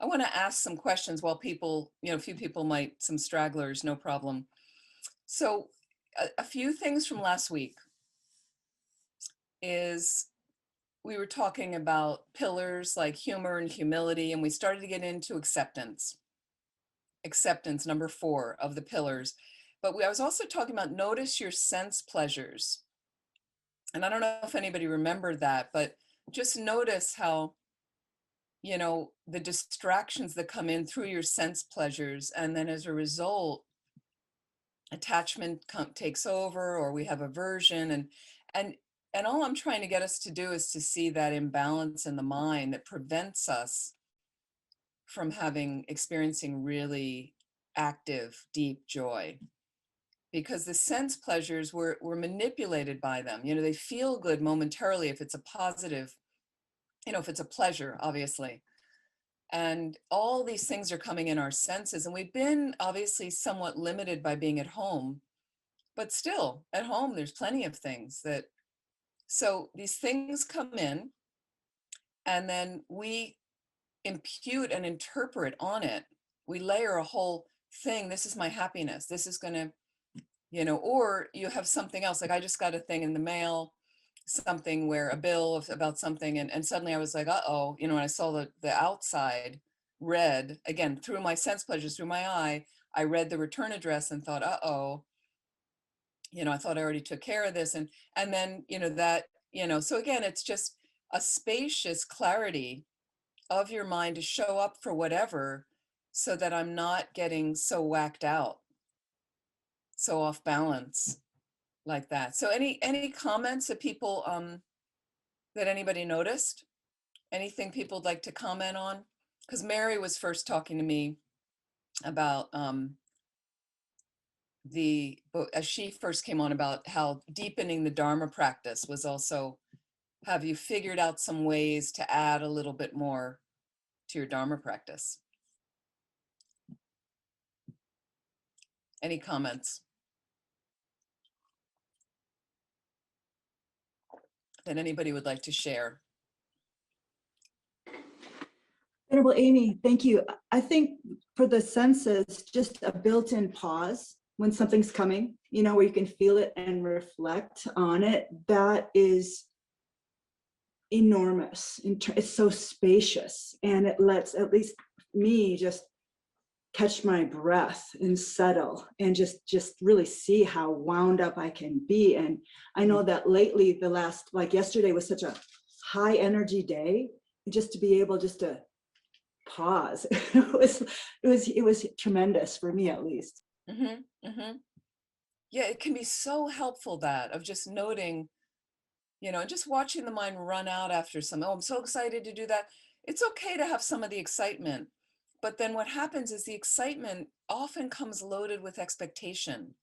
I want to ask some questions while people, a few people might, some stragglers, no problem. So a few things from last week is we were talking about pillars like humor and humility, and we started to get into acceptance. Acceptance, number 4 of the pillars. But I was also talking about notice your sense pleasures. And I don't know if anybody remembered that, but just notice how, the distractions that come in through your sense pleasures. And then as a result, attachment takes over, or we have aversion. And all I'm trying to get us to do is to see that imbalance in the mind that prevents us from experiencing really active, deep joy. Because the sense pleasures, we're manipulated by them. They feel good momentarily if it's a positive, if it's a pleasure, obviously. And all these things are coming in our senses. And we've been obviously somewhat limited by being at home, but still at home, there's plenty of things so these things come in, and then we impute and interpret on it. We layer a whole thing. This is my happiness. This is going to, or you have something else. Like I just got a thing in the mail, something where a bill about something. And suddenly I was like, uh-oh, when I saw the outside read, again, through my sense pleasures, through my eye, I read the return address and thought, uh-oh, I thought I already took care of this. And then, so again, it's just a spacious clarity of your mind to show up for whatever, so that I'm not getting so whacked out, so off balance like that. So any comments that people, that anybody noticed? Anything people would like to comment on? Because Mary was first talking to me about as she first came on, about how deepening the Dharma practice was also, have you figured out some ways to add a little bit more to your Dharma practice? Any comments that anybody would like to share? Venerable Amy, thank you. I think for the senses, just a built-in pause when something's coming, where you can feel it and reflect on it, that is enormous. It's so spacious, and it lets at least me just catch my breath and settle and just really see how wound up I can be. And I know that lately, like yesterday was such a high energy day, just to be able just to pause. It was tremendous for me, at least. Mm-hmm, mm-hmm. Yeah, it can be so helpful, that of just noting, and just watching the mind run out after oh, I'm so excited to do that. It's okay to have some of the excitement, but then what happens is the excitement often comes loaded with expectation.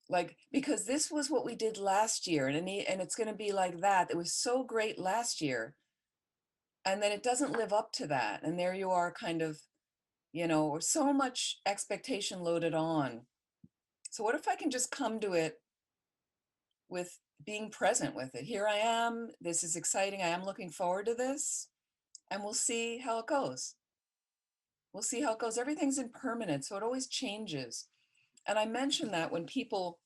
Like, because this was what we did last year, and it's going to be like that. It was so great last year. And then it doesn't live up to that. And there you are, kind of, or so much expectation loaded on. So what if I can just come to it with being present with it? Here I am. This is exciting. I am looking forward to this. And we'll see how it goes. We'll see how it goes. Everything's impermanent, so it always changes. And I mentioned that when people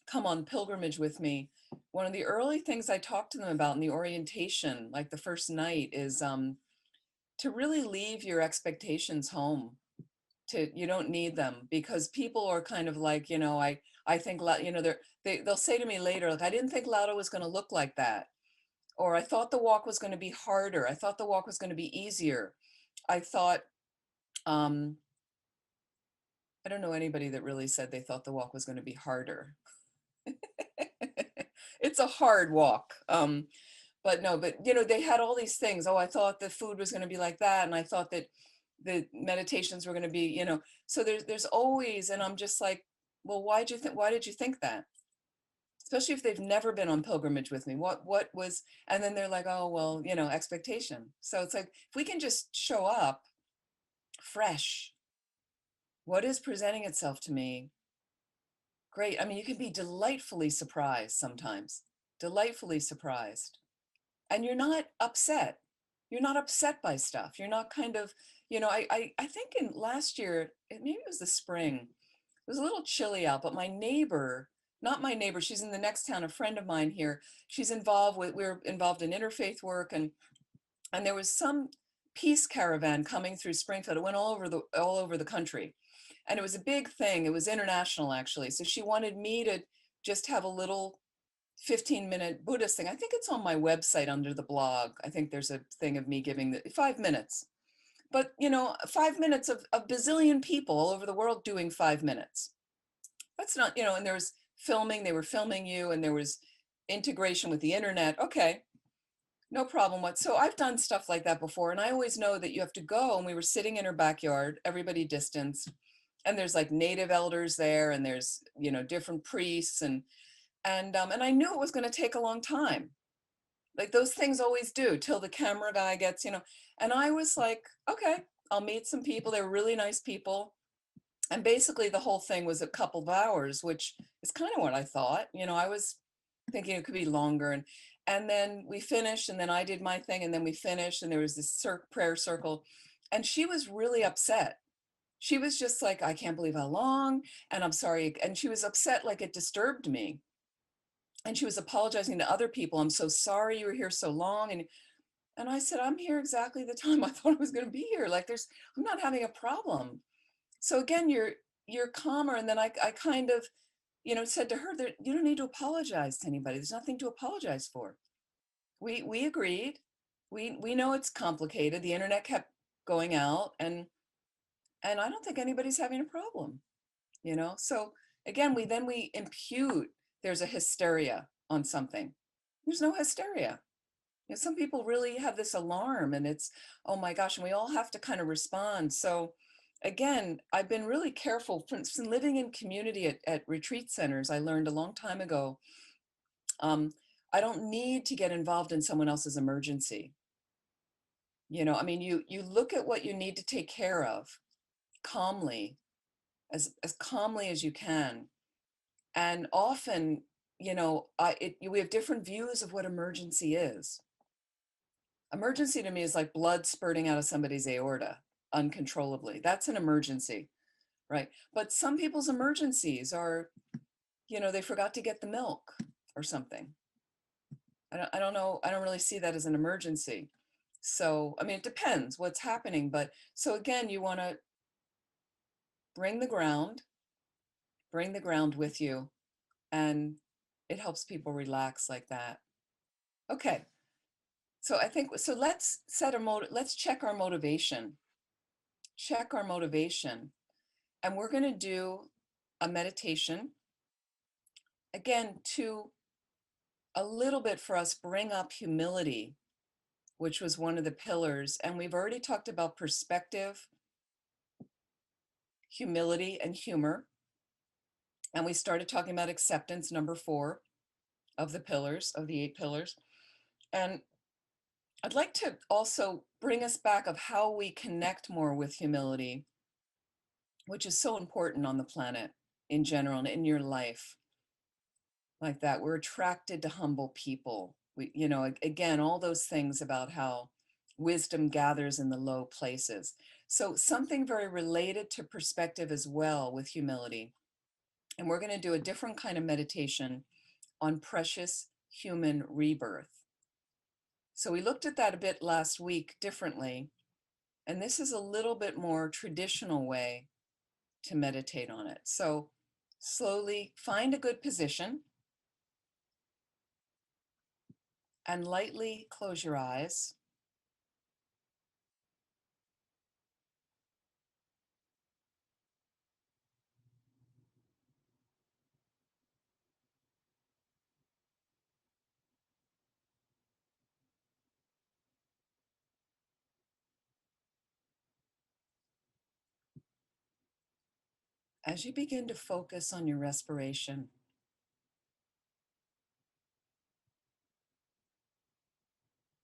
come on pilgrimage with me, one of the early things I talk to them about in the orientation, like the first night, is to really leave your expectations home. You don't need them, because people are kind of like, I think, they'll say to me later, like, I didn't think Lauda was going to look like that. Or I thought the walk was going to be harder. I thought the walk was going to be easier. I thought, I don't know anybody that really said they thought the walk was going to be harder. It's a hard walk. But they had all these things. Oh, I thought the food was going to be like that. And I thought that the meditations were going to be, so there's always, and I'm just like, well, why did you think that? Especially if they've never been on pilgrimage with me. What was, and then they're like, oh, well, expectation. So it's like, if we can just show up fresh, what is presenting itself to me? Great. I mean, you can be delightfully surprised sometimes, delightfully surprised. And you're not upset. You're not upset by stuff. You're not kind of, I think in last year, maybe it was the spring, it was a little chilly out, but my neighbor, not my neighbor, she's in the next town, a friend of mine here, we're involved in interfaith work, and there was some peace caravan coming through Springfield. It went all over the country. And it was a big thing. It was international, actually. So she wanted me to just have a little 15-minute Buddhist thing. I think it's on my website under the blog. I think there's a thing of me giving the 5 minutes. But, 5 minutes of a bazillion people all over the world doing 5 minutes. That's not, and there was filming, they were filming you, and there was integration with the internet. Okay, no problem. So I've done stuff like that before, and I always know that you have to go. And we were sitting in her backyard, everybody distanced, and there's like native elders there, and there's different priests, and I knew it was going to take a long time, like those things always do, till the camera guy gets. And I was like, okay, I'll meet some people. They were really nice people, and basically the whole thing was a couple of hours, which is kind of what I thought. I was thinking it could be longer, and then we finished, and then I did my thing, and then we finished, and there was this prayer circle, and she was really upset. She was just like, I can't believe how long, and I'm sorry, and she was upset, like it disturbed me, and she was apologizing to other people. I'm so sorry you were here so long, and I said, I'm here exactly the time I thought I was going to be here. Like I'm not having a problem. So again, you're calmer, and then I kind of said to her that you don't need to apologize to anybody. There's nothing to apologize for. We agreed. We know it's complicated. The internet kept going out, and I don't think anybody's having a problem. So again, we impute there's a hysteria on something. There's no hysteria. Some people really have this alarm, and it's, oh my gosh, and we all have to kind of respond. So again, I've been really careful from living in community at retreat centers. I learned a long time ago, I don't need to get involved in someone else's emergency. I mean, you look at what you need to take care of calmly, as calmly as you can. And often, we have different views of what emergency is. Emergency to me is like blood spurting out of somebody's aorta uncontrollably. That's an emergency, right? But some people's emergencies are, they forgot to get the milk or something. I don't know. I don't really see that as an emergency. So, I mean, it depends what's happening. But so again, you want to bring the ground with you, and it helps people relax like that. Okay. So I think, so let's let's check our motivation. Check our motivation. And we're going to do a meditation, again, to a little bit for us bring up humility, which was one of the pillars. And we've already talked about perspective, humility, and humor. And we started talking about acceptance, number 4 of the pillars, of the 8 pillars. And I'd like to also bring us back of how we connect more with humility, which is so important on the planet in general and in your life. Like that, we're attracted to humble people. Again, all those things about how wisdom gathers in the low places. So something very related to perspective as well with humility. And we're going to do a different kind of meditation on precious human rebirth. So we looked at that a bit last week differently, and this is a little bit more traditional way to meditate on it. So slowly find a good position and lightly close your eyes. As you begin to focus on your respiration,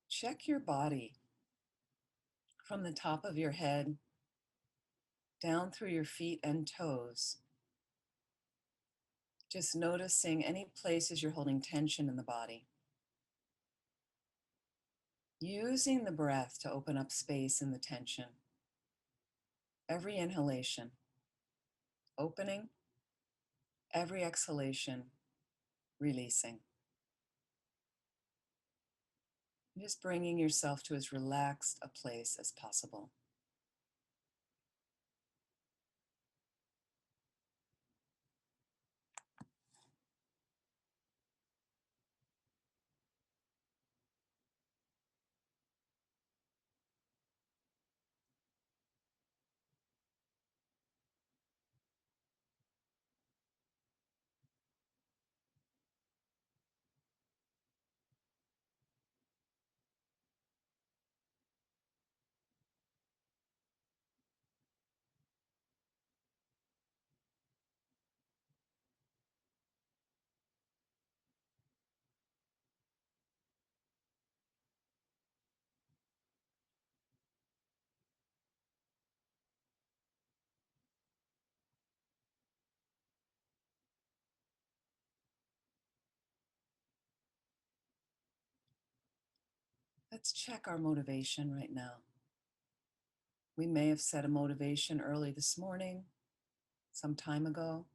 check your body from the top of your head down through your feet and toes. Just noticing any places you're holding tension in the body. Using the breath to open up space in the tension. Every inhalation, opening. Every exhalation, releasing. Just bringing yourself to as relaxed a place as possible. Let's check our motivation right now. We may have set a motivation early this morning, some time ago.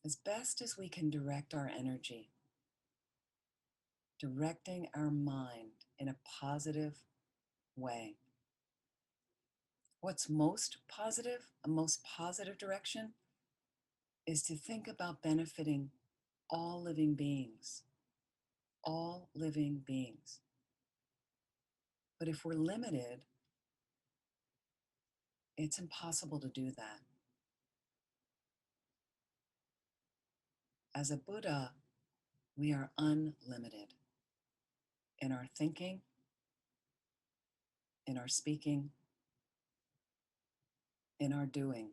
As best as we can direct our energy, directing our mind in a positive way. What's most positive, a most positive direction, is to think about benefiting all living beings. All living beings. But if we're limited, it's impossible to do that. As a Buddha, we are unlimited in our thinking, in our speaking, in our doing,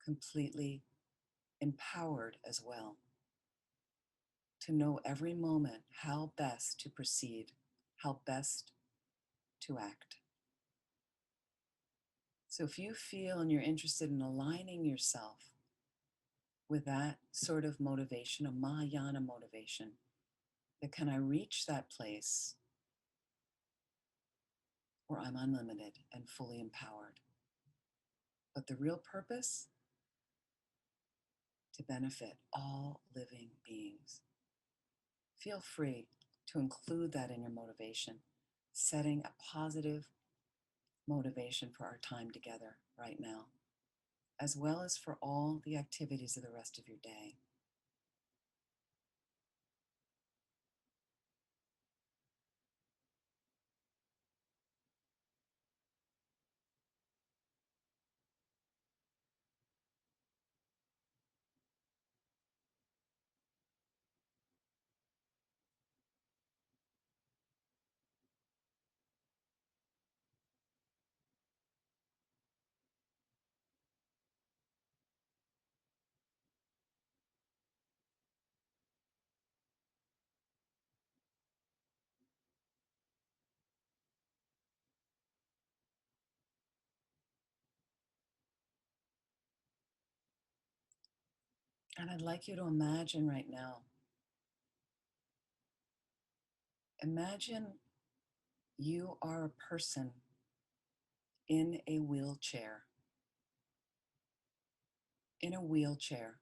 completely empowered as well to know every moment how best to proceed, how best to act. So if you feel and you're interested in aligning yourself with that sort of motivation, a Mahayana motivation, that can I reach that place where I'm unlimited and fully empowered? But the real purpose, to benefit all living beings. Feel free to include that in your motivation, setting a positive motivation for our time together right now, as well as for all the activities of the rest of your day. And I'd like you to imagine right now, imagine you are a person in a wheelchair. In a wheelchair.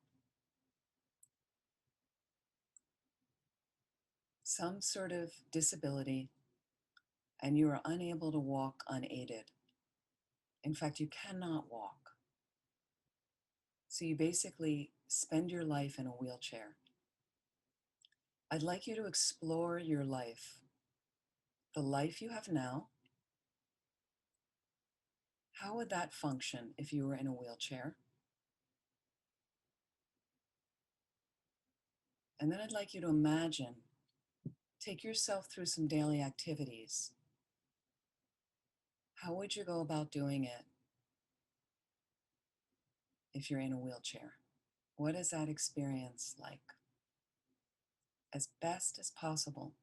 Some sort of disability, and you are unable to walk unaided. In fact, you cannot walk. So you basically spend your life in a wheelchair. I'd like you to explore your life, the life you have now. How would that function if you were in a wheelchair? And then I'd like you to imagine, take yourself through some daily activities. How would you go about doing it if you're in a wheelchair? What is that experience like? As best as possible,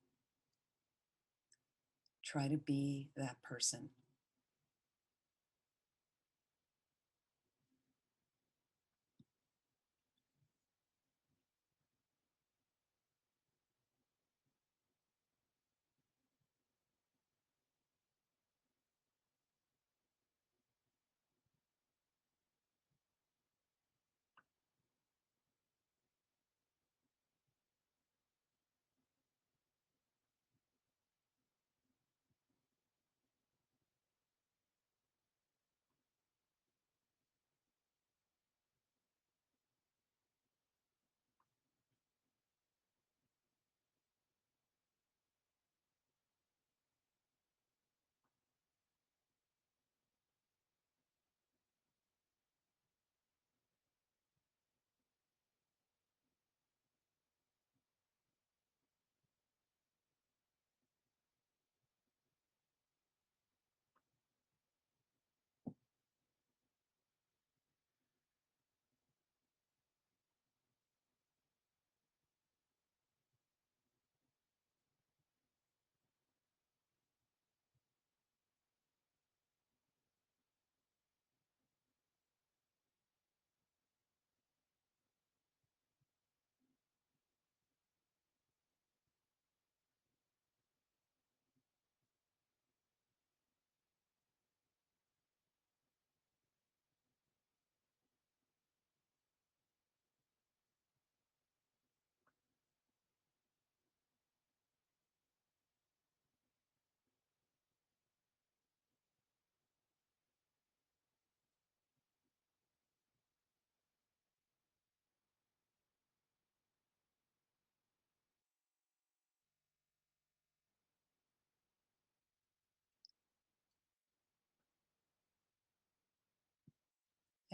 try to be that person.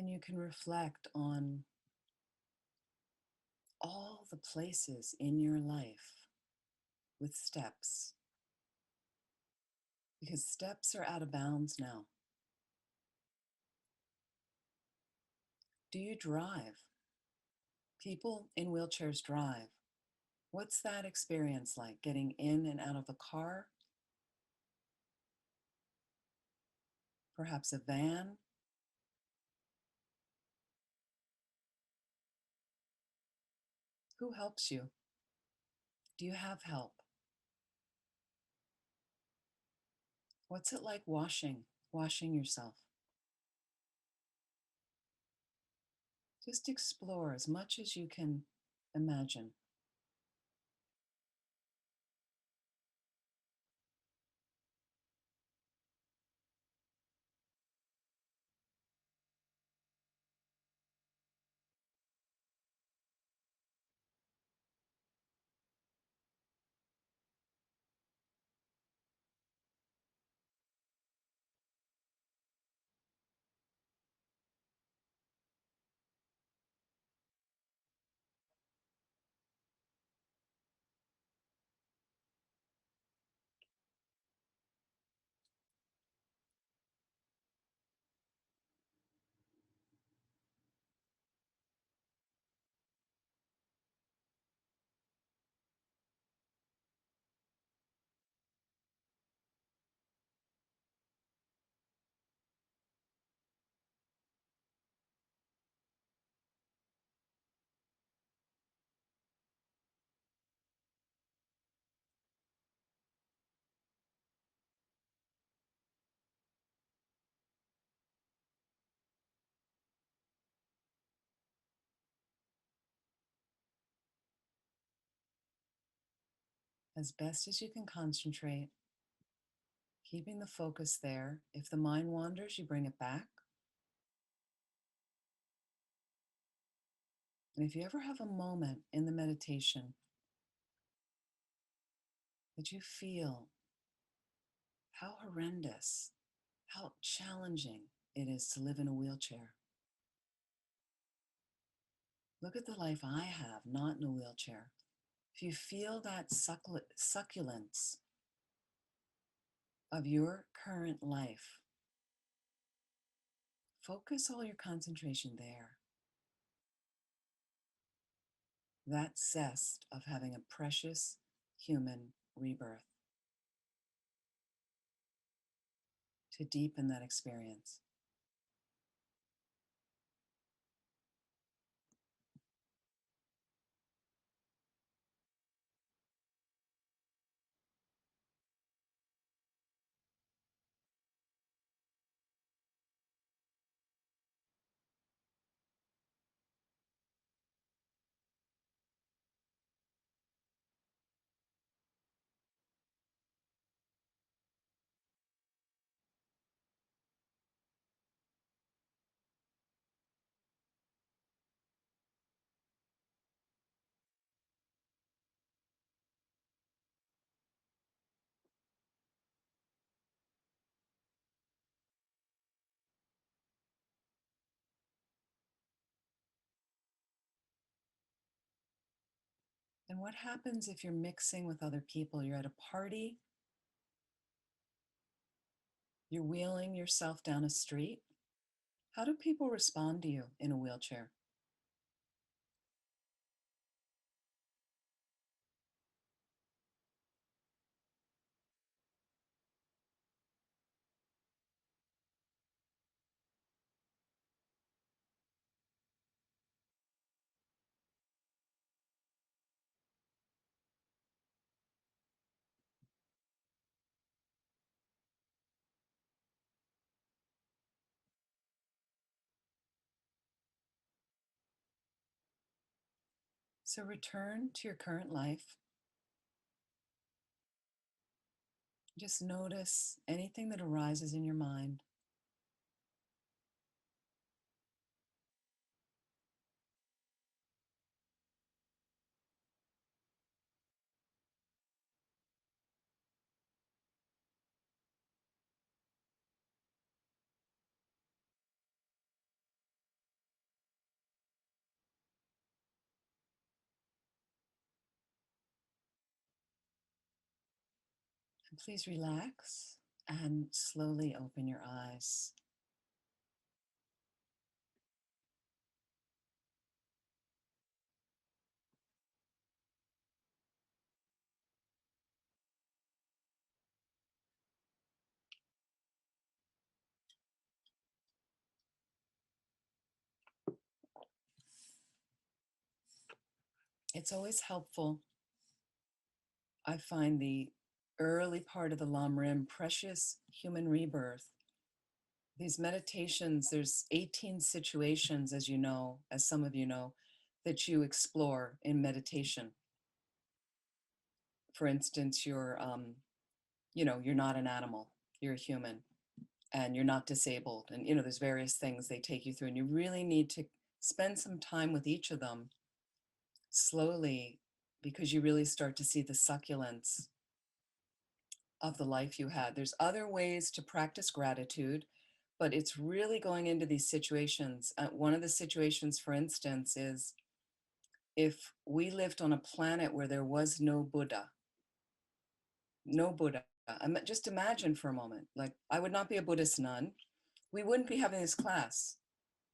And you can reflect on all the places in your life with steps, because steps are out of bounds now. Do you drive? People in wheelchairs drive. What's that experience like, getting in and out of a car? Perhaps a van? Who helps you? Do you have help? What's it like washing yourself? Just explore as much as you can imagine. As best as you can concentrate, keeping the focus there. If the mind wanders, you bring it back. And if you ever have a moment in the meditation that you feel how horrendous, how challenging it is to live in a wheelchair, look at the life I have, not in a wheelchair. If you feel that succulence of your current life, focus all your concentration there. That zest of having a precious human rebirth, to deepen that experience. And what happens if you're mixing with other people? You're at a party, you're wheeling yourself down a street. How do people respond to you in a wheelchair? So return to your current life. Just notice anything that arises in your mind. Please relax and slowly open your eyes. It's always helpful. I find the early part of the Lam Rim, precious human rebirth. These meditations, there's 18 situations, as you know, as some of you know, that you explore in meditation. For instance, you're not an animal, you're a human, and you're not disabled. And, there's various things they take you through, and you really need to spend some time with each of them slowly, because you really start to see the succulence of the life you had. There's other ways to practice gratitude, but it's really going into these situations. One of the situations, for instance, is if we lived on a planet where there was no Buddha, no Buddha. Just imagine for a moment, like I would not be a Buddhist nun. We wouldn't be having this class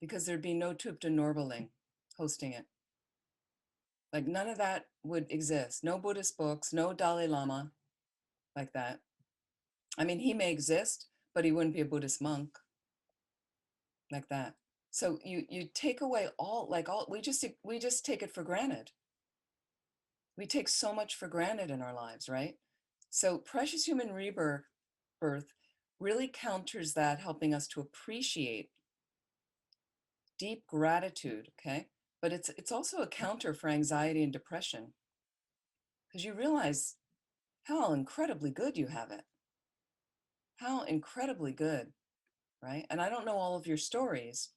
because there'd be no Tupta Norbaling hosting it. Like none of that would exist. No Buddhist books, no Dalai Lama like that. I mean, he may exist, but he wouldn't be a Buddhist monk like that. So you take away we just take it for granted. We take so much for granted in our lives, right? So precious human rebirth really counters that, helping us to appreciate deep gratitude, okay? But it's also a counter for anxiety and depression, because you realize how incredibly good you have it. How incredibly good, right? And I don't know all of your stories,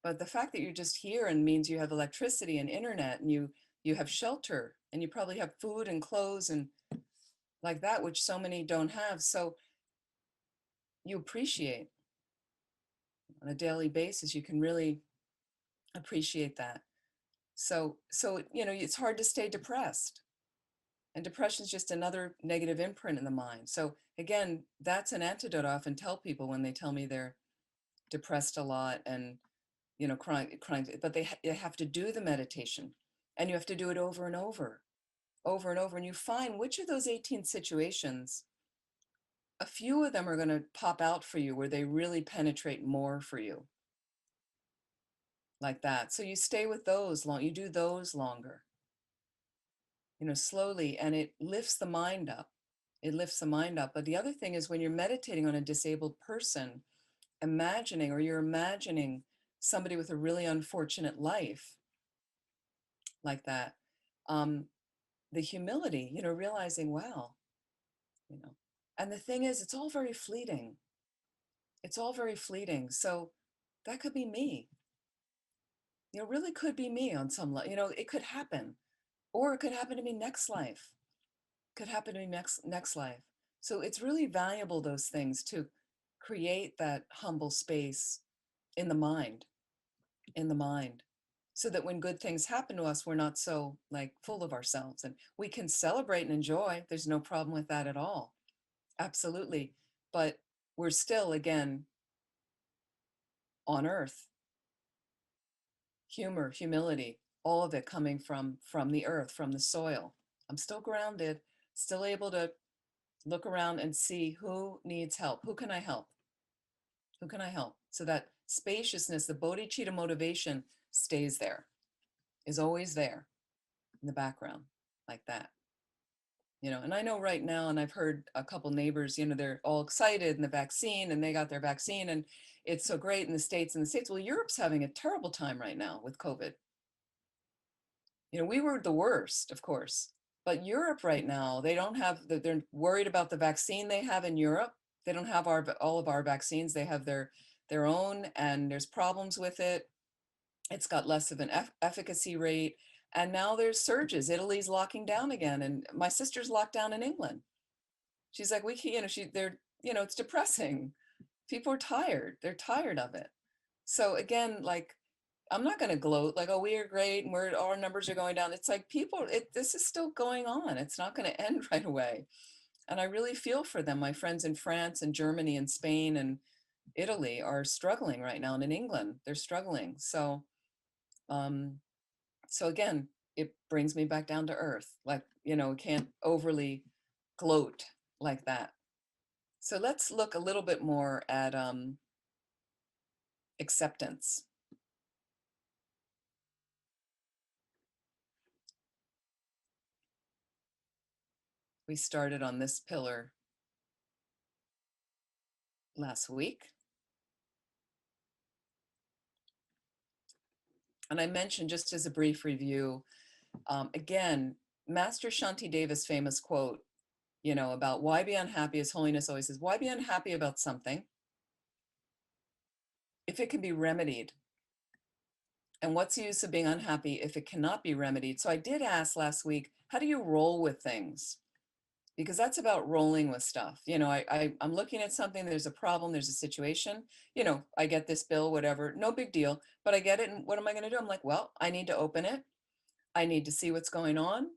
but the fact that you're just here and means you have electricity and internet, and you have shelter, and you probably have food and clothes and like that, which so many don't have. So you appreciate on a daily basis, you can really appreciate that. So it's hard to stay depressed. And depression is just another negative imprint in the mind. So again, that's an antidote. I often tell people when they tell me they're depressed a lot and crying, but they have to do the meditation, and you have to do it over and over, over and over, and you find which of those 18 situations, a few of them are going to pop out for you where they really penetrate more for you, like that. So you stay with those long, you do those longer, slowly, and it lifts the mind up. It lifts the mind up. But the other thing is when you're meditating on a disabled person, you're imagining somebody with a really unfortunate life like that, the humility, realizing, wow, you know, and the thing is, it's all very fleeting. It's all very fleeting. So that could be me. Really could be me on some level. It could happen, or it could happen to me next life. Could happen to me next life. So it's really valuable, those things, to create that humble space in the mind, so that when good things happen to us, we're not so full of ourselves, and we can celebrate and enjoy. There's no problem with that at all. Absolutely. But we're still, again, on earth. Humility, all of it coming from the earth, from the soil. I'm still grounded, still able to look around and see who needs help. Who can I help? Who can I help? So that spaciousness, the bodhicitta motivation stays there, is always there in the background, like that. And I know right now, and I've heard a couple neighbors, they're all excited in the vaccine, and they got their vaccine, and it's so great in the States. Well, Europe's having a terrible time right now with COVID. We were the worst, of course, but Europe right now, they don't have, they're worried about the vaccine they have in Europe. They don't have all of our vaccines. They have their own, and there's problems with it. It's got less of an efficacy rate. And now there's surges. Italy's locking down again. And my sister's locked down in England. She's like, we can't, it's depressing. People are tired. They're tired of it. So again, I'm not going to gloat like, oh, we are great and our numbers are going down. It's like this is still going on. It's not going to end right away. And I really feel for them. My friends in France and Germany and Spain and Italy are struggling right now, and in England, they're struggling. Um, so again, it brings me back down to earth. Like, can't overly gloat like that. So let's look a little bit more at acceptance. We started on this pillar last week. And I mentioned, just as a brief review, again, Master Shanti Deva's famous quote, about why be unhappy, as Holiness always says, why be unhappy about something if it can be remedied? And what's the use of being unhappy if it cannot be remedied? So I did ask last week, how do you roll with things? Because that's about rolling with stuff. I'm looking at something, there's a problem, there's a situation, I get this bill, whatever, no big deal, but I get it. And what am I going to do? I'm like, well, I need to open it. I need to see what's going on.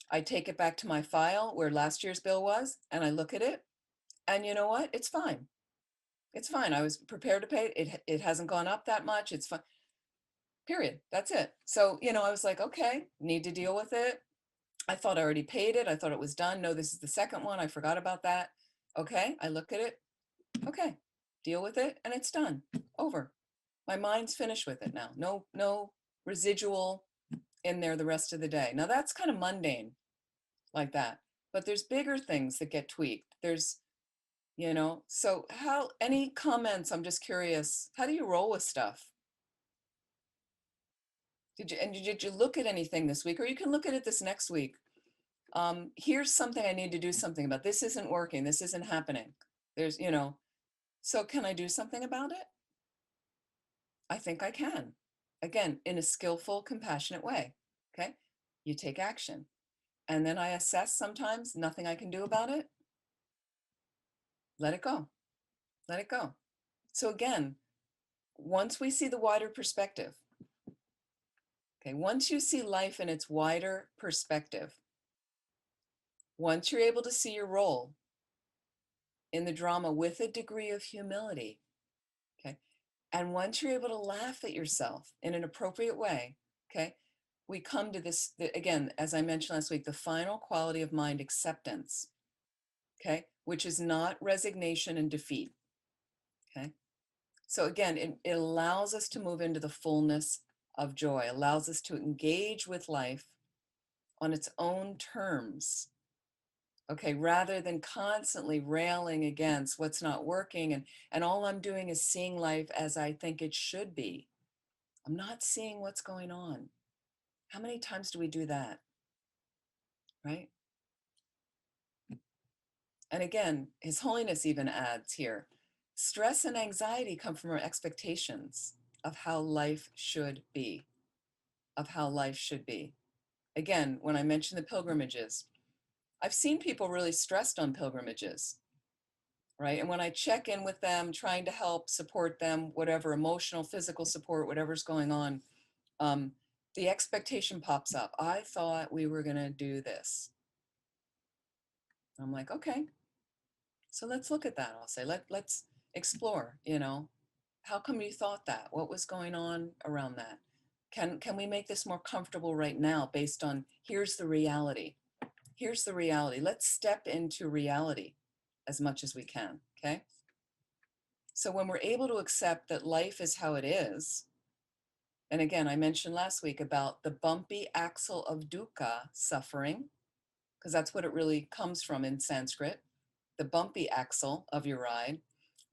I take it back to my file where last year's bill was, and I look at it. And you know what? It's fine. It's fine. I was prepared to pay it. It hasn't gone up that much. It's fine. Period. That's it. So, I was like, okay, need to deal with it. I thought I already paid it. I thought it was done. No, this is the second one. I forgot about that. Okay. I look at it. Okay. Deal with it. And it's done. Over. My mind's finished with it now. No residual in there the rest of the day. Now that's kind of mundane like that. But there's bigger things that get tweaked. So any comments? I'm just curious. How do you roll with stuff? Did you look at anything this week? Or you can look at it this next week. Here's something I need to do something about. This isn't working. This isn't happening. So can I do something about it? I think I can. Again, in a skillful, compassionate way. Okay. You take action. And then I assess sometimes, nothing I can do about it. Let it go. Let it go. So again, once we see the wider perspective, okay, once you see life in its wider perspective, once you're able to see your role in the drama with a degree of humility, okay, and once you're able to laugh at yourself in an appropriate way, okay, we come to this, again, as I mentioned last week, the final quality of mind, acceptance, okay, which is not resignation and defeat, okay? So again, it allows us to move into the fullness of joy, allows us to engage with life on its own terms, okay, rather than constantly railing against what's not working, and all I'm doing is seeing life as I think it should be. I'm not seeing what's going on. How many times do we do that, right? And again, His Holiness even adds here, stress and anxiety come from our expectations of how life should be, of how life should be. Again, when I mention the pilgrimages, I've seen people really stressed on pilgrimages, right? And when I check in with them, trying to help support them, whatever emotional, physical support, whatever's going on, the expectation pops up. I thought we were going to do this. I'm like, okay, so let's look at that. I'll say, let's explore, how come you thought that? What was going on around that? Can we make this more comfortable right now based on, here's the reality. Here's the reality. Let's step into reality as much as we can, okay? So when we're able to accept that life is how it is, and again, I mentioned last week about the bumpy axle of dukkha, suffering, because that's what it really comes from in Sanskrit, the bumpy axle of your ride,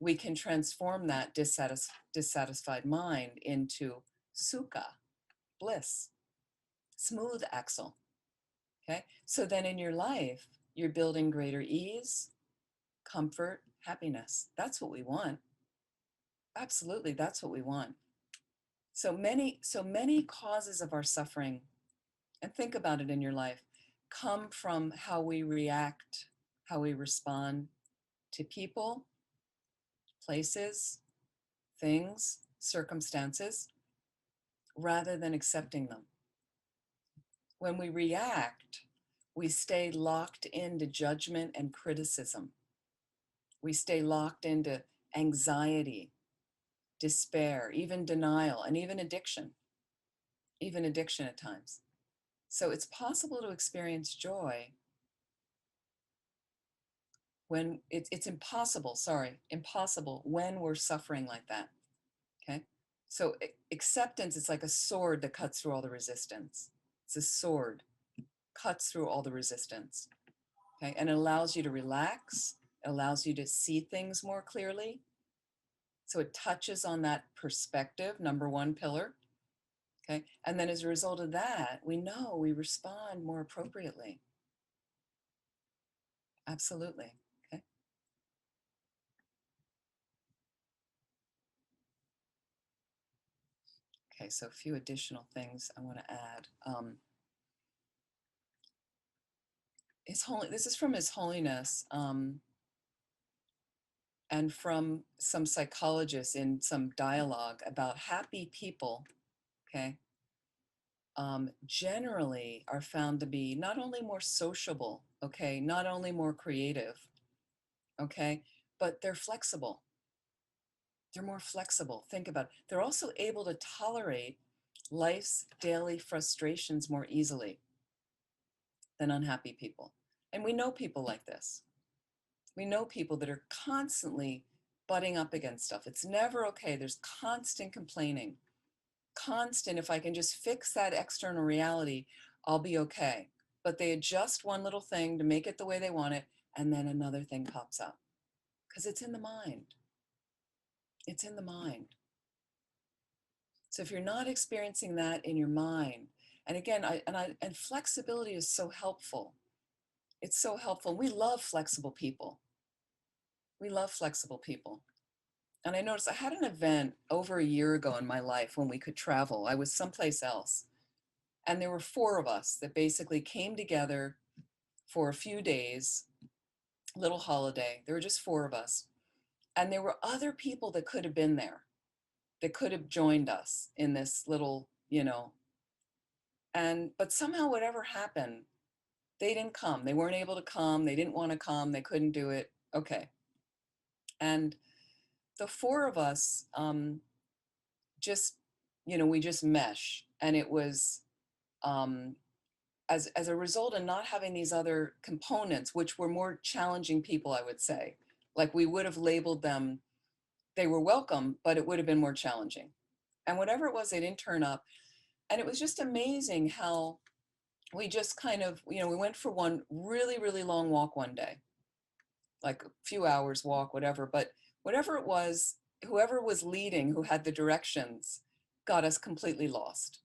we can transform that dissatisfied mind into sukha, bliss, smooth axle, okay? So then in your life, you're building greater ease, comfort, happiness. That's what we want. Absolutely, that's what we want. So many causes of our suffering, and think about it in your life, come from how we react, how we respond to people, places, things, circumstances, rather than accepting them. When we react, We stay locked into judgment and criticism. We stay locked into anxiety, despair, even denial, and even addiction at times. So it's possible to experience joy when it's impossible when we're suffering like that. Okay. So acceptance is like a sword that cuts through all the resistance. It's a sword, cuts through all the resistance. Okay. And it allows you to relax, it allows you to see things more clearly. So it touches on that perspective, number one pillar. Okay. And then as a result of that, we know we respond more appropriately. Absolutely. Okay. Okay. So a few additional things I want to add. This is from His Holiness, and from some psychologists in some dialogue about happy people, okay, generally are found to be not only more sociable, okay, not only more creative, okay, but they're flexible. They're more flexible. Think about it. They're also able to tolerate life's daily frustrations more easily than unhappy people. And we know people like this. We know people that are constantly butting up against stuff. It's never okay. There's constant complaining. Constant, if I can just fix that external reality, I'll be okay. But they adjust one little thing to make it the way they want it, and then another thing pops up. Because it's in the mind. It's in the mind. So if you're not experiencing that in your mind, and again, and flexibility is so helpful. It's so helpful. We love flexible people. We love flexible people. And I noticed I had an event over a year ago in my life when we could travel. I was someplace else. And there were 4 of us that basically came together for a few days, little holiday. There were just 4 of us. And there were other people that could have been there, that could have joined us in this little, but somehow whatever happened, they didn't come. They weren't able to come. They didn't want to come. They couldn't do it. Okay. And the 4 of us, just, we just mesh. And it was, as a result of not having these other components, which were more challenging people, I would say, like we would have labeled them, they were welcome, but it would have been more challenging. And whatever it was, they didn't turn up. And it was just amazing how we just kind of, we went for one really, really long walk one day, like a few hours walk, whatever. But whatever it was, whoever was leading, who had the directions, got us completely lost.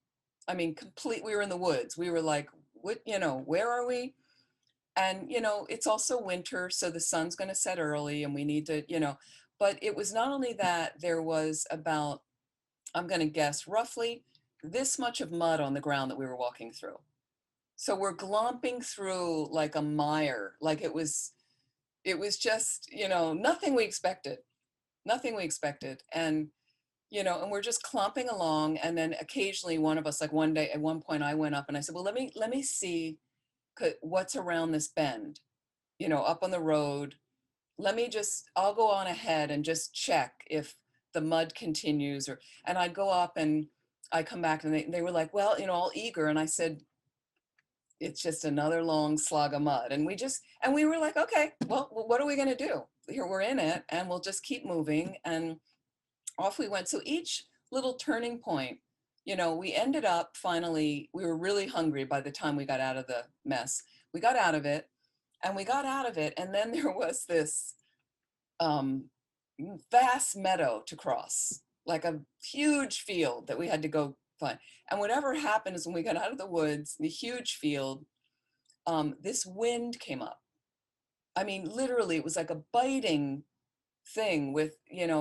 I mean, we were in the woods. We were like, what, where are we? And, it's also winter, so the sun's going to set early and we need to, but it was not only that, there was about, I'm going to guess, roughly this much of mud on the ground that we were walking through. So we're glomping through like a mire, like it was just, nothing we expected. And, and we're just clomping along. And then occasionally one of us, like one day, at one point I went up and I said, well, let me see what's around this bend, up on the road. I'll go on ahead and just check if the mud continues, and I'd go up and I come back and they were like, well, all eager. And I said, it's just another long slog of mud. And we were like, okay, well, what are we going to do? Here we're in it, and we'll just keep moving. And off we went. So each little turning point, we ended up finally, we were really hungry by the time we got out of the mess. We got out of it, and then there was this vast meadow to cross, like a huge field that we had to go find. And whatever happened is when we got out of the woods, the huge field, this wind came up. I mean, literally, it was like a biting thing with,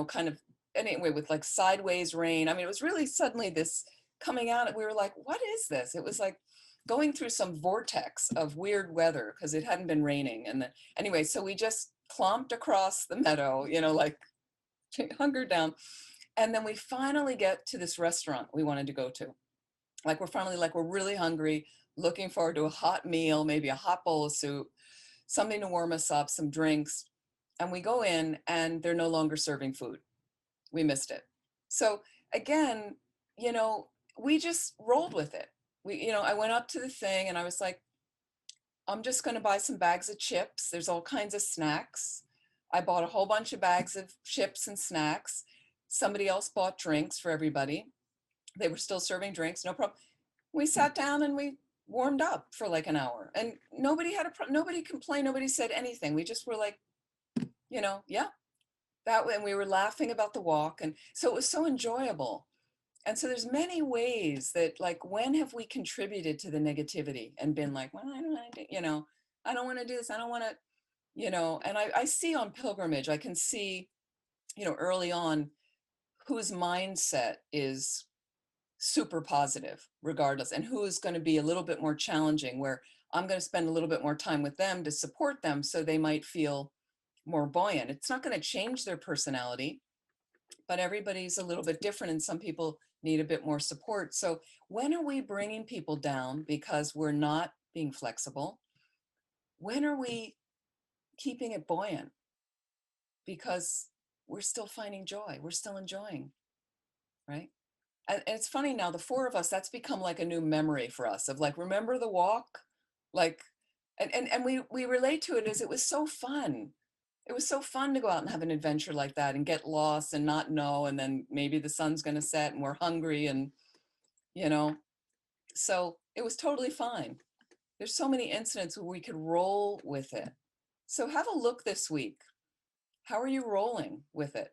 kind of, anyway, with like sideways rain. I mean, it was really suddenly this coming out. We were like, what is this? It was like going through some vortex of weird weather because it hadn't been raining. And then, anyway, so we just clomped across the meadow, like hungered down. And then we finally get to this restaurant we wanted to go to. Like we're really hungry, looking forward to a hot meal, maybe a hot bowl of soup, something to warm us up, some drinks. And we go in and they're no longer serving food. We missed it. So again, you know, we just rolled with it. I went up to the thing and I was like, I'm just going to buy some bags of chips. There's all kinds of snacks. I bought a whole bunch of bags of chips and snacks. Somebody else bought drinks for everybody. They were still serving drinks, no problem. We sat down and we warmed up for like an hour, and nobody complained, nobody said anything. We just were like, yeah, that way. And we were laughing about the walk, and so it was so enjoyable. And so there's many ways that, like, when have we contributed to the negativity and been like, well, I don't want to do, I don't want to do this, I don't want to, and I see on pilgrimage, I can see, early on, whose mindset is super positive regardless, and who is going to be a little bit more challenging, where I'm going to spend a little bit more time with them to support them so they might feel more buoyant. It's not going to change their personality, but everybody's a little bit different, and some people need a bit more support. So when are we bringing people down because we're not being flexible? When are we keeping it buoyant because we're still finding joy, we're still enjoying, right? And it's funny now, the four of us, that's become like a new memory for us of like, remember the walk? Like, and we relate to it as it was so fun. It was so fun to go out and have an adventure like that and get lost and not know. And then maybe the sun's going to set and we're hungry, and, so it was totally fine. There's so many incidents where we could roll with it. So have a look this week. How are you rolling with it?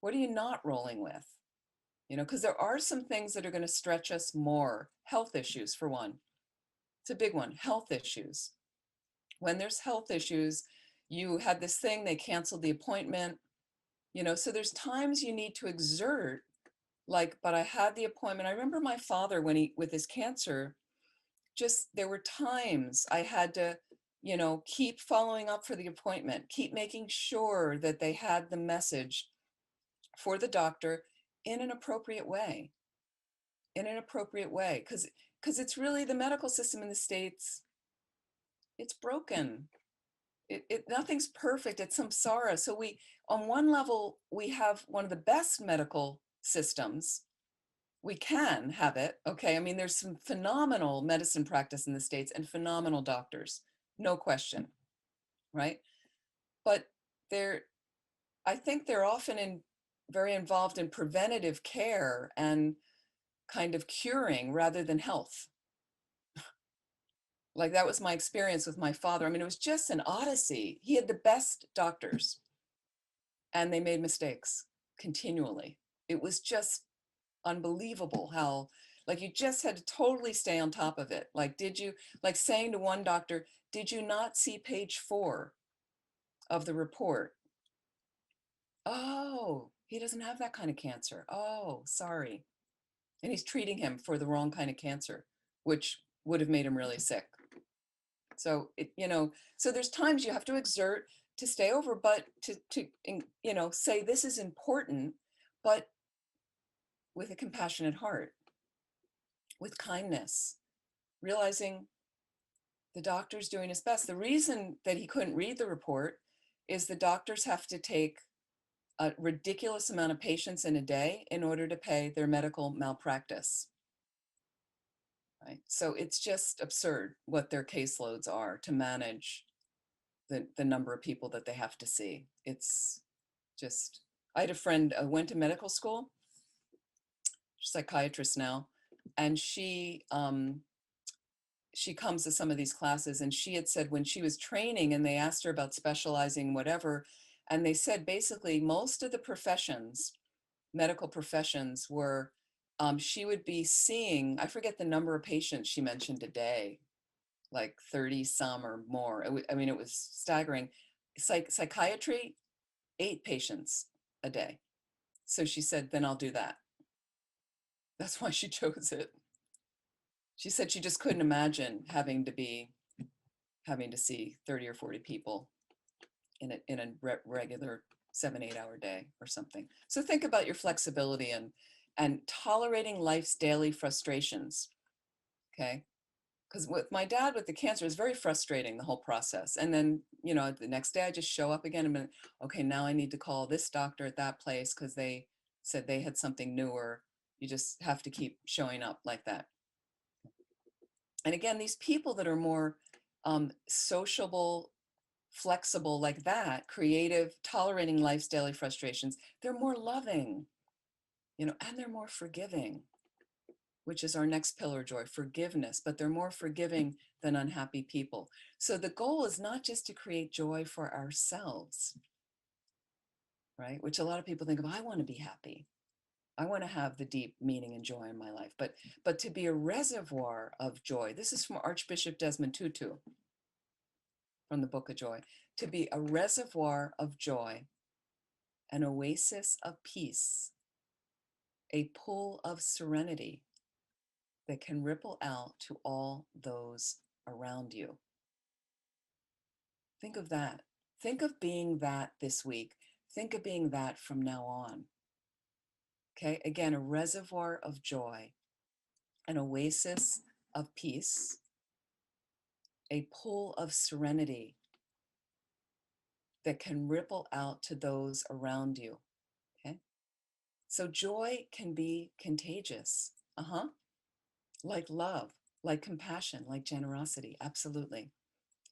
What are you not rolling with? Because there are some things that are going to stretch us more. Health issues, for one. It's a big one. Health issues. When there's health issues, you had this thing, they canceled the appointment, so there's times you need to exert, like, but I had the appointment. I remember my father, with his cancer, just, there were times I had to, keep following up for the appointment, keep making sure that they had the message for the doctor in an appropriate way, because it's really, the medical system in the States, it's broken. Nothing's perfect. It's samsara. So on one level, we have one of the best medical systems. We can have it. Okay. I mean, there's some phenomenal medicine practice in the States and phenomenal doctors, no question. Right. But I think they're often very involved in preventative care and kind of curing rather than health. Like, that was my experience with my father. I mean, it was just an odyssey. He had the best doctors and they made mistakes continually. It was just unbelievable how, like, you just had to totally stay on top of it. Like, like saying to one doctor, did you not see page 4 of the report? Oh, he doesn't have that kind of cancer. Oh, sorry. And he's treating him for the wrong kind of cancer, which would have made him really sick. So so there's times you have to exert to stay over, but to say this is important, but with a compassionate heart, with kindness, realizing the doctor's doing his best. The reason that he couldn't read the report is the doctors have to take a ridiculous amount of patients in a day in order to pay their medical malpractice. Right? So it's just absurd what their caseloads are to manage the number of people that they have to see. It's just, I had a friend went to medical school, psychiatrist now, and she comes to some of these classes, and she had said when she was training and they asked her about specializing, whatever, and they said basically most of the professions, medical professions, were she would be seeing, I forget the number of patients she mentioned a day, like 30 some or more. It was staggering. Psychiatry, 8 patients a day. So she said, then I'll do that. That's why she chose it. She said she just couldn't imagine having to see 30 or 40 people in a regular 7-8 hour day or something. So think about your flexibility and tolerating life's daily frustrations. Okay. because with my dad with the cancer, it was very frustrating, the whole process. And then, the next day I just show up again and okay, now I need to call this doctor at that place because they said they had something newer. You just have to keep showing up like that. And again, these people that are more sociable, flexible like that, creative, tolerating life's daily frustrations, they're more loving, and they're more forgiving, which is our next pillar of joy, forgiveness, but they're more forgiving than unhappy people. So the goal is not just to create joy for ourselves, right? Which a lot of people think of, I want to be happy. I want to have the deep meaning and joy in my life, but to be a reservoir of joy. This is from Archbishop Desmond Tutu from the Book of Joy. To be a reservoir of joy, an oasis of peace, a pool of serenity that can ripple out to all those around you. Think of that. Think of being that this week. Think of being that from now on. Okay, again, a reservoir of joy, an oasis of peace, a pool of serenity that can ripple out to those around you. Okay, so joy can be contagious. Like love, like compassion, like generosity. Absolutely.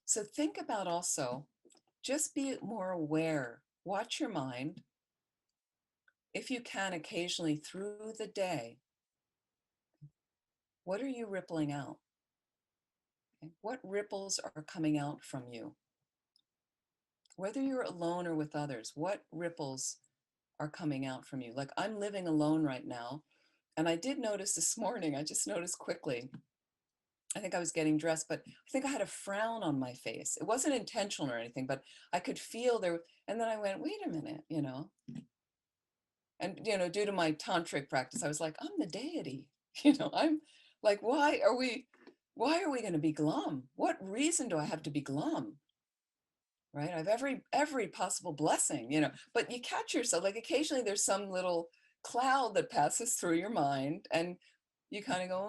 So think about also, just be more aware. Watch your mind. If you can, occasionally through the day, what are you rippling out? Okay? What ripples are coming out from you? Whether you're alone or with others, what ripples are coming out from you? Like, I'm living alone right now. And I did notice this morning, I just noticed quickly, I think I was getting dressed, but I think I had a frown on my face. It wasn't intentional or anything, but I could feel there. And then I went, wait a minute, and, due to my tantric practice, I was like, I'm the deity. I'm like, why are we going to be glum? What reason do I have to be glum? Right? I have every possible blessing, but you catch yourself, like occasionally there's some little cloud that passes through your mind and you kind of go,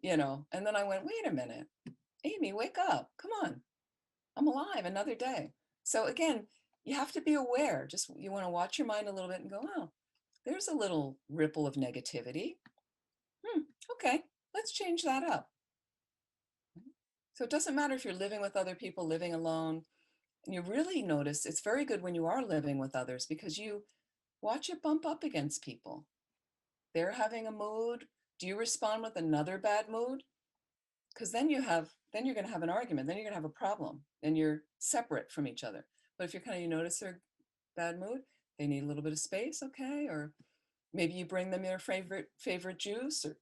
and then I went, wait a minute, Amy, wake up. Come on. I'm alive another day. So again, you have to be aware. Just you want to watch your mind a little bit and go, oh, there's a little ripple of negativity. Okay, let's change that up. So it doesn't matter if you're living with other people, living alone. And you really notice it's very good when you are living with others because you watch it bump up against people. They're having a mood. Do you respond with another bad mood? Because then you're going to have an argument. Then you're going to have a problem. Then you're separate from each other. But if you notice their bad mood, they need a little bit of space, okay? Or maybe you bring them their favorite juice or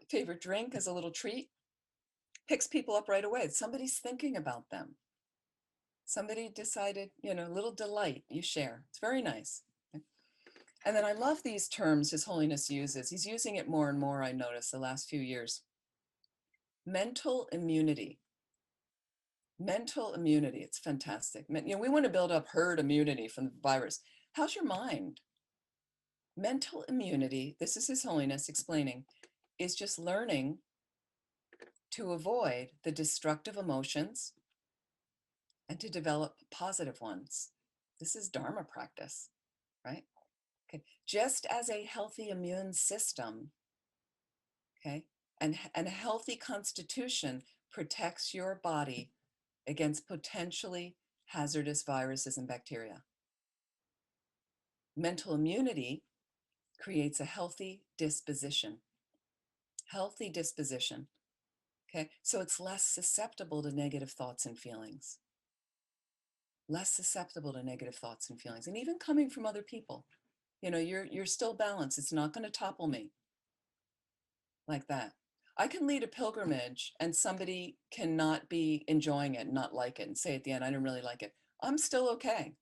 favorite drink as a little treat. Picks people up right away. Somebody's thinking about them. Somebody decided, a little delight you share. It's very nice. And then I love these terms His Holiness uses. He's using it more and more, I notice, the last few years. Mental immunity. Mental immunity. It's fantastic. We want to build up herd immunity from the virus. How's your mind? Mental immunity, this is His Holiness explaining, is just learning to avoid the destructive emotions and to develop positive ones. This is Dharma practice, right? Okay. Just as a healthy immune system, okay, and a healthy constitution protects your body against potentially hazardous viruses and bacteria. Mental immunity creates a healthy disposition. Healthy disposition. Okay, so it's less susceptible to negative thoughts and feelings. Less susceptible to negative thoughts and feelings, and even coming from other people. You're still balanced. It's not going to topple me like that. I can lead a pilgrimage and somebody cannot be enjoying it, not like it, and say at the end, I didn't really like it. I'm still okay.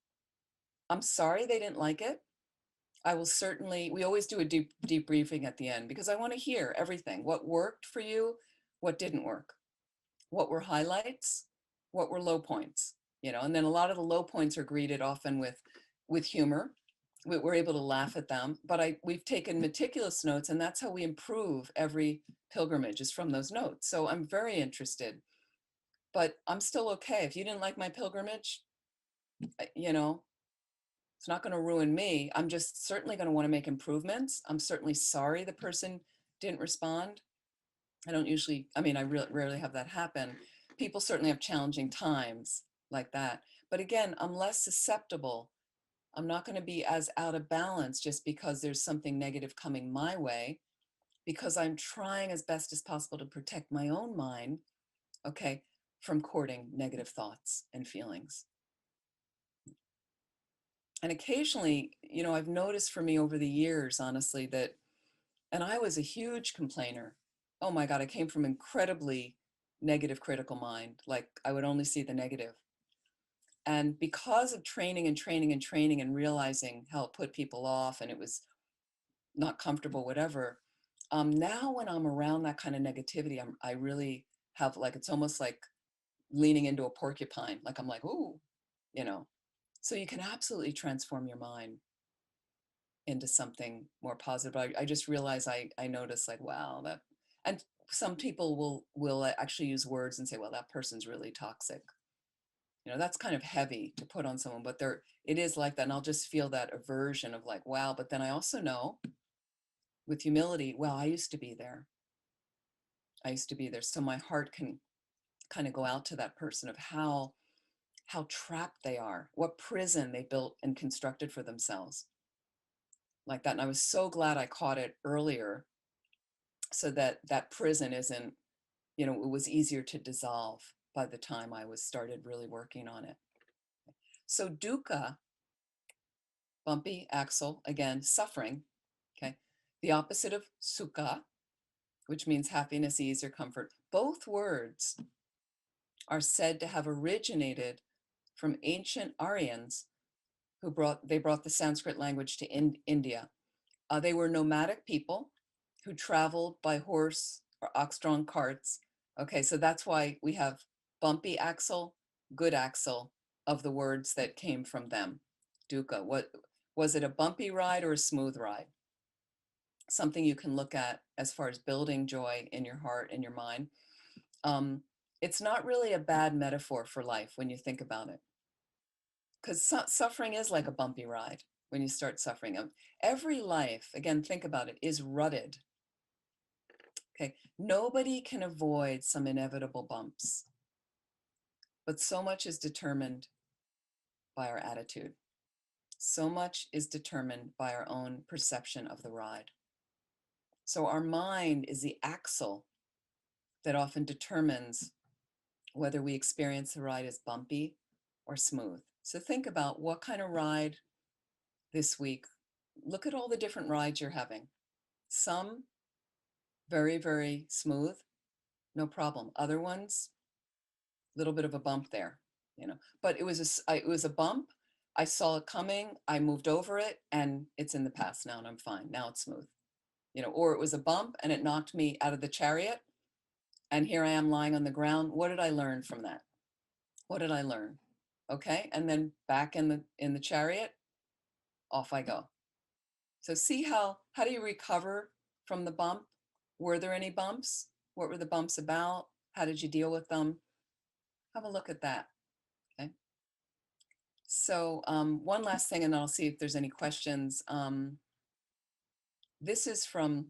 I'm sorry they didn't like it. I will certainly, we always do a deep briefing at the end because I want to hear everything. What worked for you? What didn't work? What were highlights? What were low points? And then a lot of the low points are greeted often with humor we're able to laugh at them, but we've taken meticulous notes, and that's how we improve every pilgrimage, is from those notes. So I'm very interested, but I'm still okay. If you didn't like my pilgrimage, you know, it's not going to ruin me. I'm just certainly going to want to make improvements. I'm certainly sorry the person didn't respond. I don't usually, I mean, I rarely have that happen. People certainly have challenging times like that. But again, I'm less susceptible. I'm not going to be as out of balance just because there's something negative coming my way, because I'm trying as best as possible to protect my own mind, okay, from courting negative thoughts and feelings. And occasionally, you know, I've noticed for me over the years, honestly, that, and I was a huge complainer. Oh my God, I came from incredibly negative critical mind. Like I would only see the negative. And because of training and training and training and realizing how it put people off and it was not comfortable, whatever. Now when I'm around that kind of negativity, I really have like, it's almost like leaning into a porcupine. Like I'm like, ooh, you know, so you can absolutely transform your mind into something more positive. I just realize I notice like, wow, that, and some people will actually use words and say, well, that person's really toxic. You know, that's kind of heavy to put on someone, but it is like that. And I'll just feel that aversion of like, wow. But then I also know with humility, well, I used to be there. I used to be there. So my heart can kind of go out to that person of how trapped they are, what prison they built and constructed for themselves like that. And I was so glad I caught it earlier so that that prison isn't, you know, it was easier to dissolve by the time I was started really working on it. So dukkha, bumpy axle, again, suffering, okay? The opposite of sukha, which means happiness, ease, or comfort. Both words are said to have originated from ancient Aryans who brought the Sanskrit language to India. They were nomadic people who traveled by horse or ox-drawn carts. Okay, so that's why we have bumpy axle, good axle of the words that came from them. Dukkha, what was it, a bumpy ride or a smooth ride? Something you can look at as far as building joy in your heart and your mind. It's not really a bad metaphor for life when you think about it, because suffering is like a bumpy ride when you start suffering. Every life, again, think about it, is rutted. Okay, nobody can avoid some inevitable bumps, but so much is determined by our attitude. So much is determined by our own perception of the ride. So our mind is the axle that often determines whether we experience the ride as bumpy or smooth. So think about what kind of ride this week. Look at all the different rides you're having. Some very, very smooth, no problem. Other ones, a little bit of a bump there, you know. But it was a bump. I saw it coming. I moved over it, and it's in the past now, and I'm fine. Now it's smooth, you know. Or it was a bump, and it knocked me out of the chariot, and here I am lying on the ground. What did I learn from that? What did I learn? Okay, and then back in the chariot, off I go. So see how do you recover from the bump? Were there any bumps? What were the bumps about? How did you deal with them? Have a look at that. Okay. So one last thing, and then I'll see if there's any questions. This is from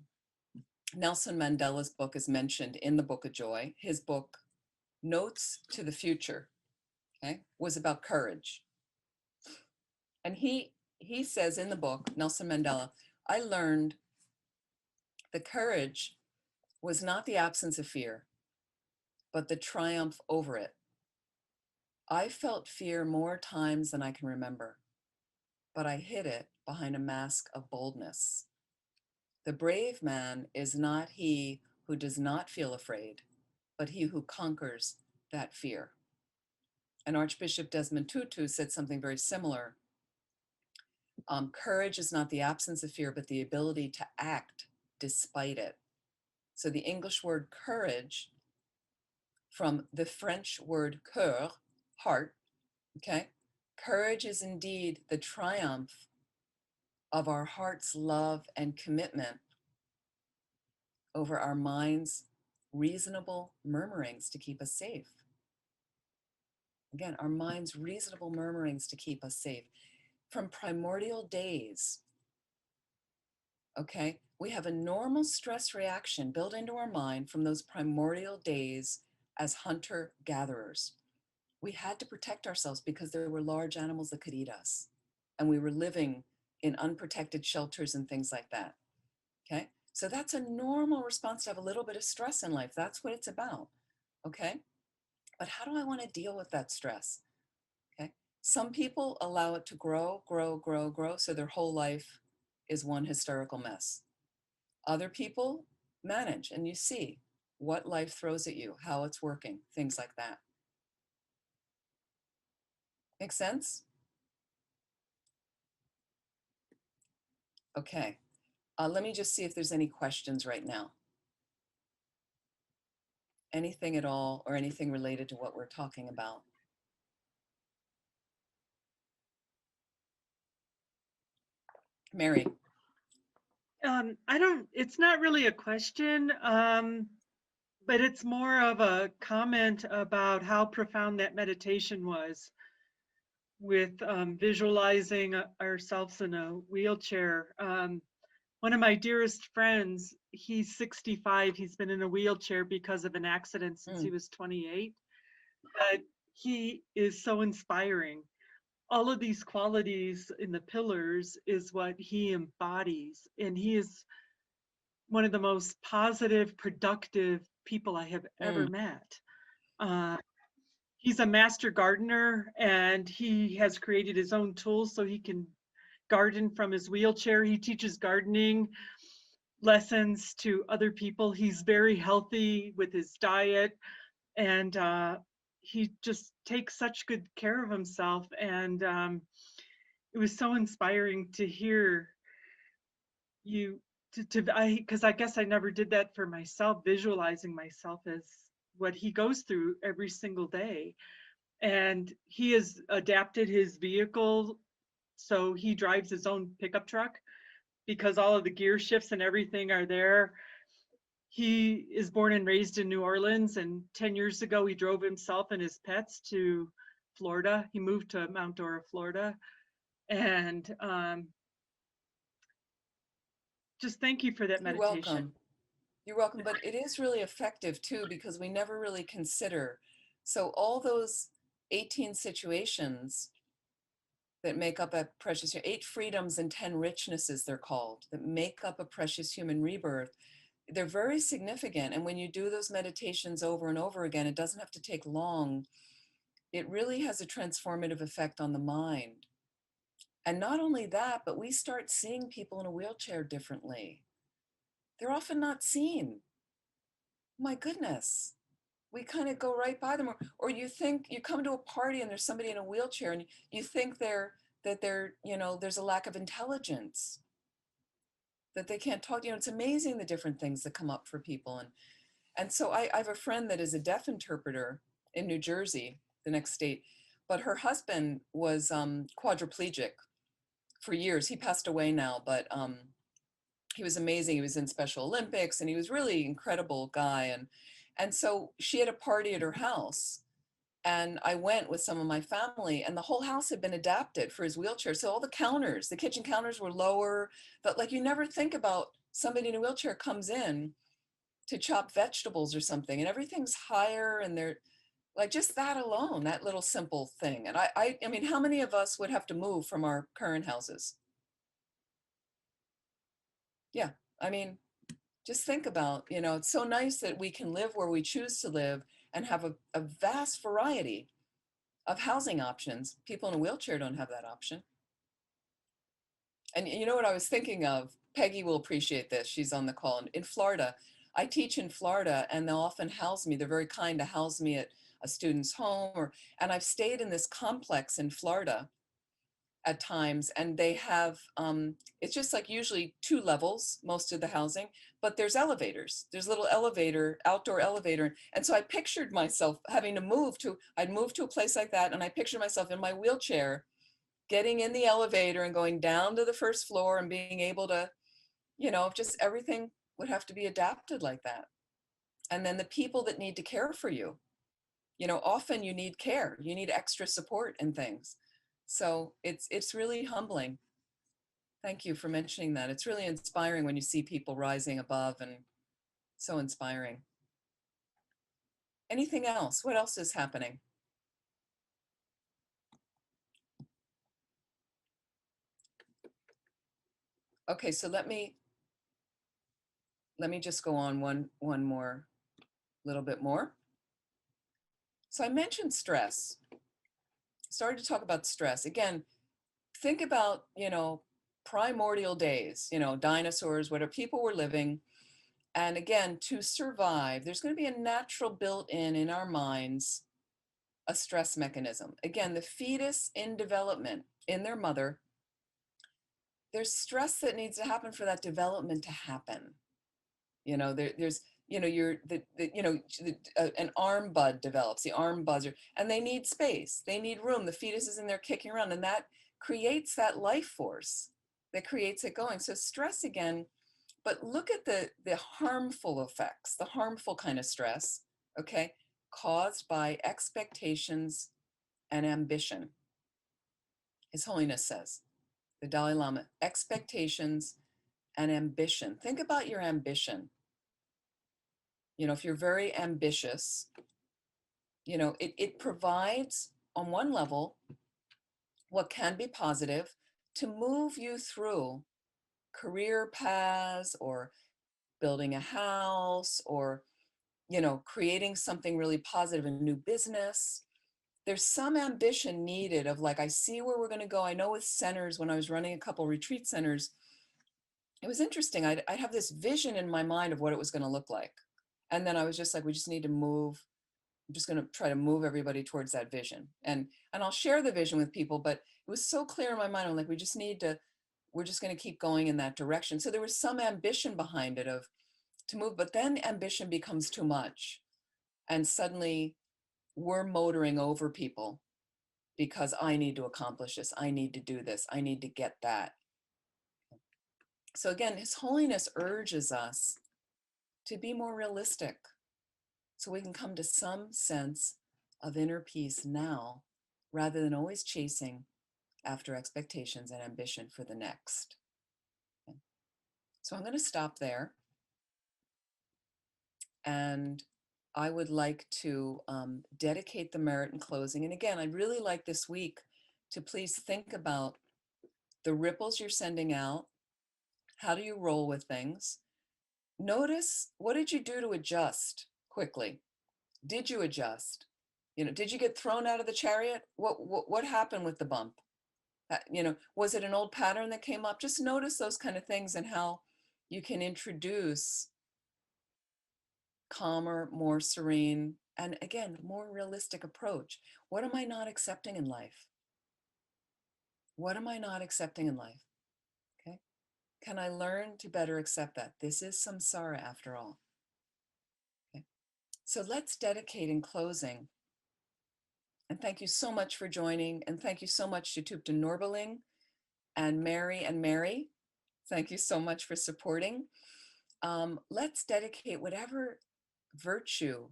Nelson Mandela's book, is mentioned in the Book of Joy. His book, Notes to the Future, okay, was about courage. And he says in the book, Nelson Mandela, I learned that courage was not the absence of fear, but the triumph over it. I felt fear more times than I can remember, but I hid it behind a mask of boldness. The brave man is not he who does not feel afraid, but he who conquers that fear. And Archbishop Desmond Tutu said something very similar. Courage is not the absence of fear, but the ability to act despite it. So the English word courage, from the French word cœur, heart, okay? Courage is indeed the triumph of our heart's love and commitment over our mind's reasonable murmurings to keep us safe. Again, our mind's reasonable murmurings to keep us safe. From primordial days, okay, we have a normal stress reaction built into our mind from those primordial days as hunter-gatherers. We had to protect ourselves because there were large animals that could eat us. And we were living in unprotected shelters and things like that. Okay, so that's a normal response to have a little bit of stress in life. That's what it's about. Okay, but how do I want to deal with that stress? Okay, some people allow it to grow, grow, grow, grow, so their whole life is one hysterical mess. Other people manage, and you see what life throws at you, how it's working, things like that. Make sense? Okay. Let me just see if there's any questions right now. Anything at all, or anything related to what we're talking about. Mary. It's not really a question, but it's more of a comment about how profound that meditation was with visualizing ourselves in a wheelchair. One of my dearest friends, he's 65, he's been in a wheelchair because of an accident since he was 28, but he is so inspiring. All of these qualities in the pillars is what he embodies, and he is one of the most positive, productive people I have ever met. He's a master gardener, and he has created his own tools so he can garden from his wheelchair. He teaches gardening lessons to other people. He's very healthy with his diet, and he just takes such good care of himself. And it was so inspiring to hear you because I guess I never did that for myself, visualizing myself as what he goes through every single day. And he has adapted his vehicle so he drives his own pickup truck because all of the gear shifts and everything are there. He is born and raised in New Orleans, and 10 years ago he drove himself and his pets to Florida. He moved to Mount Dora, Florida. And just thank you for that You're meditation. welcome. You're welcome, but it is really effective too, because we never really consider. So all those 18 situations that make up a precious, 8 freedoms and 10 richnesses, they're called, that make up a precious human rebirth, they're very significant. And when you do those meditations over and over again, it doesn't have to take long. It really has a transformative effect on the mind. And not only that, but we start seeing people in a wheelchair differently. They're often not seen. My goodness. We kind of go right by them, or you think you come to a party and there's somebody in a wheelchair and you think they're, there's a lack of intelligence, that they can't talk. It's amazing the different things that come up for people. And so I have a friend that is a deaf interpreter in New Jersey, the next state, but her husband was quadriplegic for years. He passed away now, but he was amazing. He was in Special Olympics and he was really incredible guy. And so she had a party at her house and I went with some of my family and the whole house had been adapted for his wheelchair. So all the counters, the kitchen counters were lower, but like you never think about somebody in a wheelchair comes in to chop vegetables or something and everything's higher and they're like just that alone, that little simple thing. And I mean, how many of us would have to move from our current houses? Yeah, I mean, just think about, it's so nice that we can live where we choose to live and have a vast variety of housing options. People in a wheelchair don't have that option. And you know what I was thinking of? Peggy will appreciate this. She's on the call. In Florida, I teach in Florida and they'll often house me. They're very kind to house me at a student's home and I've stayed in this complex in Florida at times and they have it's just like usually 2 levels, most of the housing, but there's elevators, there's a little elevator, outdoor elevator. And so I pictured myself having to I'd move to a place like that and I pictured myself in my wheelchair getting in the elevator and going down to the first floor and being able to, just everything would have to be adapted like that. And then the people that need to care for you, often you need care, you need extra support and things. So it's really humbling. Thank you for mentioning that. It's really inspiring when you see people rising above, and so inspiring. Anything else? What else is happening? Okay, so let me just go on one more little bit more. So I mentioned stress. Started to talk about stress. Again, think about, primordial days, dinosaurs, whatever, people were living. And again, to survive, there's going to be a natural built-in our minds, a stress mechanism. Again, the fetus in development in their mother, there's stress that needs to happen for that development to happen. There's, an arm bud develops, the arm buzzer, and they need space, they need room. The fetus is in there kicking around, and that creates that life force that creates it going. So stress again, but look at the harmful effects, the harmful kind of stress, okay, caused by expectations and ambition. His Holiness says, the Dalai Lama, expectations and ambition. Think about your ambition. If you're very ambitious, it provides on one level what can be positive to move you through career paths or building a house or, creating something really positive, a new business. There's some ambition needed of like, I see where we're going to go. I know with centers, when I was running a couple retreat centers, it was interesting. I'd have this vision in my mind of what it was going to look like. And then I was just like, we just need to move. I'm just going to try to move everybody towards that vision. And I'll share the vision with people, but it was so clear in my mind. I'm like, we're just going to keep going in that direction. So there was some ambition behind it to move, but then ambition becomes too much. And suddenly we're motoring over people because I need to accomplish this. I need to do this. I need to get that. So again, His Holiness urges us to be more realistic so we can come to some sense of inner peace now, rather than always chasing after expectations and ambition for the next. Okay. So I'm going to stop there. And I would like to dedicate the merit in closing. And again, I'd really like this week to please think about the ripples you're sending out. How do you roll with things? Notice, what did you do to adjust quickly? Did you adjust? Did you get thrown out of the chariot? What happened with the bump? Was it an old pattern that came up? Just notice those kind of things and how you can introduce calmer, more serene, and again, more realistic approach. What am I not accepting in life? What am I not accepting in life? Okay. Can I learn to better accept that? This is samsara after all. Okay. So let's dedicate in closing. And thank you so much for joining. And thank you so much to Tupta Norbaling and Mary. Thank you so much for supporting. Let's dedicate whatever virtue,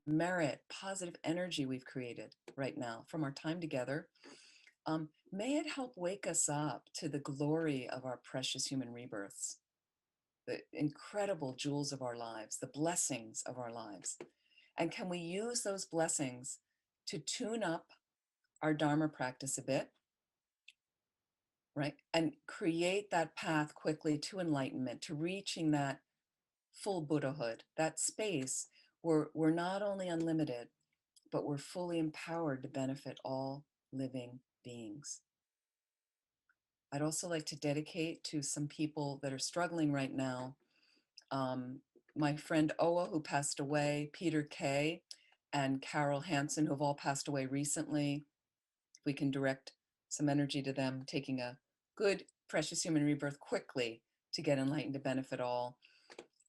merit, positive energy we've created right now from our time together. May it help wake us up to the glory of our precious human rebirths, the incredible jewels of our lives, the blessings of our lives. And can we use those blessings to tune up our Dharma practice a bit, right? And create that path quickly to enlightenment, to reaching that full Buddhahood, that space where we're not only unlimited, but we're fully empowered to benefit all living beings. I'd also like to dedicate to some people that are struggling right now. My friend Oa, who passed away, Peter Kay, and Carol Hansen, who have all passed away recently. We can direct some energy to them, taking a good, precious human rebirth quickly to get enlightened to benefit all.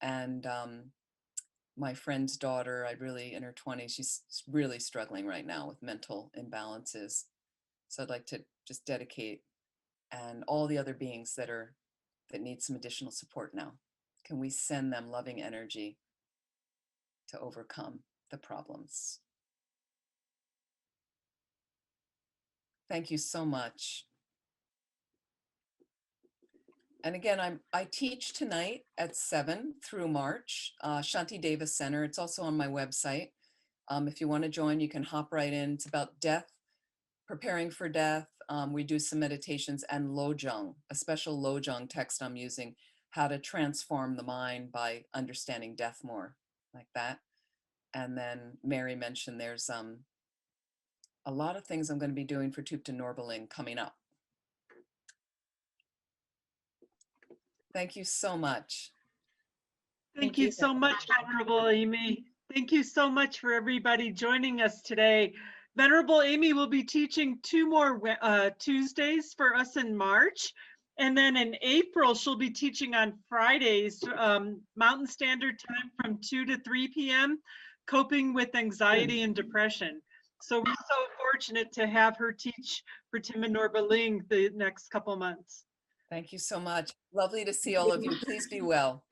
And my friend's daughter, in her 20s, she's really struggling right now with mental imbalances. So I'd like to just dedicate, and all the other beings that need some additional support now? Can we send them loving energy to overcome the problems? Thank you so much. And again, I teach tonight at 7 through March, Shanti Davis Center. It's also on my website. If you want to join, you can hop right in. It's about death, preparing for death. We do some meditations and Lojong, a special Lojong text I'm using, how to transform the mind by understanding death more, like that. And then Mary mentioned there's a lot of things I'm going to be doing for Tutu Norbaling coming up. Thank you so much. Thank you so much, Venerable Amy. Thank you so much for everybody joining us today. Venerable Amy will be teaching 2 more Tuesdays for us in March. And then in April, she'll be teaching on Fridays, Mountain Standard Time from 2 to 3 p.m., coping with anxiety and depression. So we're so fortunate to have her teach for Tim and Norbaling the next couple months. Thank you so much. Lovely to see all of you. Please be well.